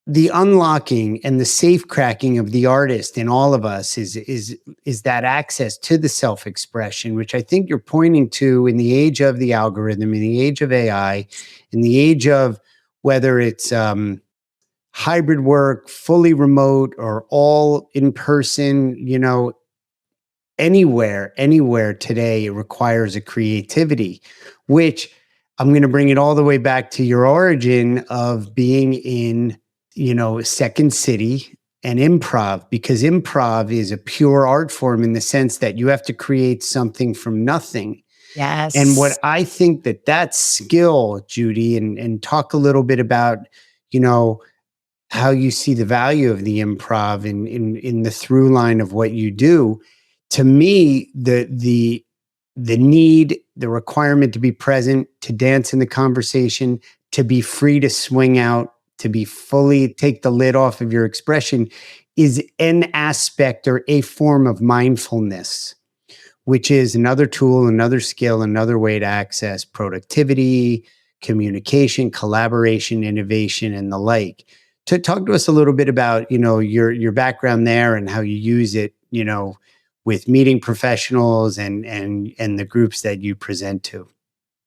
the unlocking and the safe cracking of the artist in all of us is that access to the self-expression, which I think you're pointing to in the age of the algorithm, in the age of AI, in the age of whether it's hybrid work, fully remote, or all in person, anywhere today, it requires a creativity, which I'm going to bring it all the way back to your origin of being in, Second City and improv, because improv is a pure art form in the sense that you have to create something from nothing. Yes. And what I think that skill, Judi, and talk a little bit about, how you see the value of the improv in the through line of what you do. To me, the need, the requirement to be present, to dance in the conversation, to be free to swing out, to be fully take the lid off of your expression is an aspect or a form of mindfulness, which is another tool, another skill, another way to access productivity, communication, collaboration, innovation, and the like. To talk to us a little bit about, your background there and how you use it, with meeting professionals and the groups that you present to.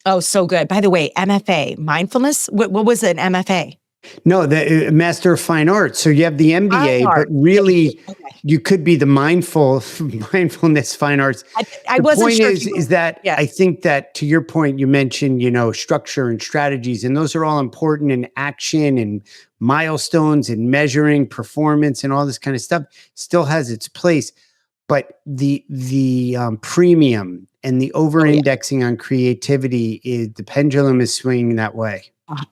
Oh, so good. By the way, MFA, mindfulness, what was an MFA? No, the Master of Fine Arts. So you have the MBA, but really you could be the mindfulness fine arts. I wasn't sure. The point is that I think that to your point, you mentioned, structure and strategies, and those are all important in action and milestones and measuring performance and all this kind of stuff still has its place. But the premium and the over-indexing on creativity is the pendulum is swinging that way.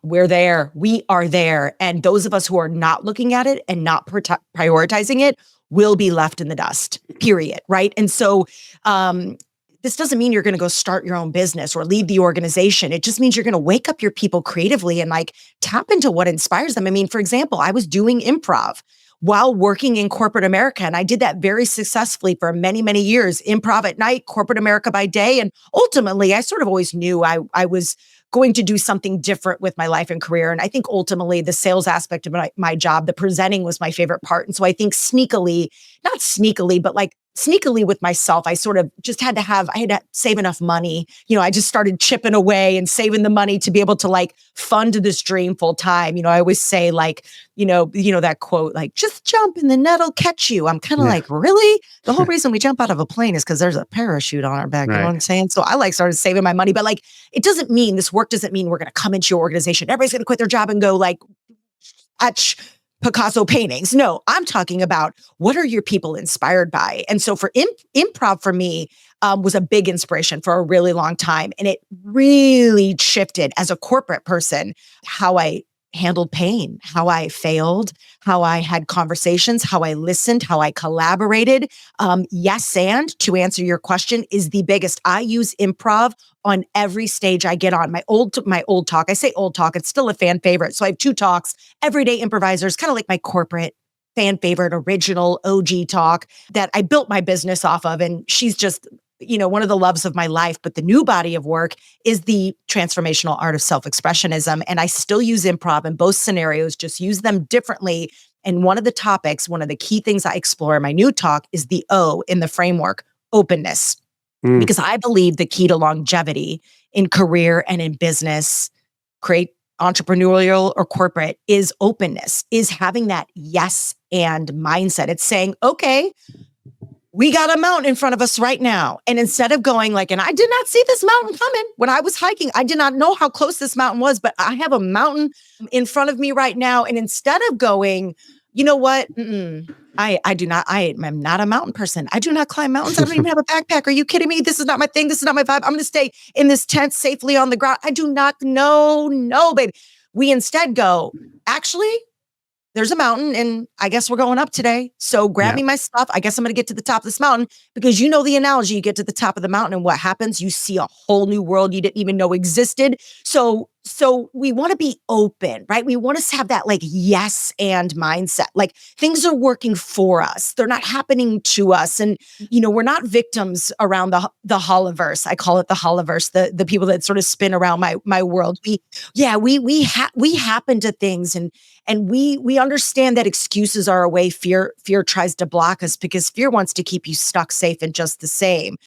We're there. We are there. And those of us who are not looking at it and not prioritizing it will be left in the dust, period. Right. And so this doesn't mean you're going to go start your own business or leave the organization. It just means you're going to wake up your people creatively and tap into what inspires them. I mean, for example, I was doing improv while working in corporate America. And I did that very successfully for many, many years. Improv at night, corporate America by day. And ultimately, I sort of always knew I was going to do something different with my life and career. And I think ultimately the sales aspect of my job, the presenting was my favorite part. And so I think not sneakily, but sneakily with myself, I sort of just I had to save enough money. I just started chipping away and saving the money to be able to fund this dream full time. I always say that quote, just jump and the net'll catch you. I'm kind of really? The whole reason we jump out of a plane is because there's a parachute on our back. Right. You know what I'm saying? So I started saving my money, but it doesn't mean this work doesn't mean we're going to come into your organization. Everybody's going to quit their job and go etch Picasso paintings. No, I'm talking about what are your people inspired by? And so for improv for me was a big inspiration for a really long time. And it really shifted as a corporate person, how I handled pain, how I failed, how I had conversations, how I listened, how I collaborated. Yes, and to answer your question is the biggest. I use improv on every stage I get on. My old talk, I say old talk, it's still a fan favorite. So I have 2 talks, Everyday Improvisers, kind of like my corporate fan favorite, original OG talk that I built my business off of. And she's just, one of the loves of my life. But the new body of work is the transformational art of self-expressionism. And I still use improv in both scenarios, just use them differently. And one of the key things I explore in my new talk is the O in the framework, openness. Because I believe the key to longevity in career and in business, create entrepreneurial or corporate, is openness, is having that yes and mindset. It's saying, okay, we got a mountain in front of us right now. And instead of going and I did not see this mountain coming when I was hiking, I did not know how close this mountain was, but I have a mountain in front of me right now. And instead of going, you know what? I am not a mountain person. I do not climb mountains. I don't even have a backpack. Are you kidding me? This is not my thing. This is not my vibe. I'm going to stay in this tent safely on the ground. I do not know. No, baby. We instead go, actually, there's a mountain and I guess we're going up today. So grab me my stuff. I guess I'm going to get to the top of this mountain because the analogy, you get to the top of the mountain and what happens? You see a whole new world you didn't even know existed. So So we want to be open, right? We want to have that like yes and mindset. Like things are working for us. They're not happening to us. And we're not victims around the holoverse. I call it the holoverse, the people that sort of spin around my world. We happen to things, and we understand that excuses are a way fear tries to block us, because fear wants to keep you stuck, safe, and just the same.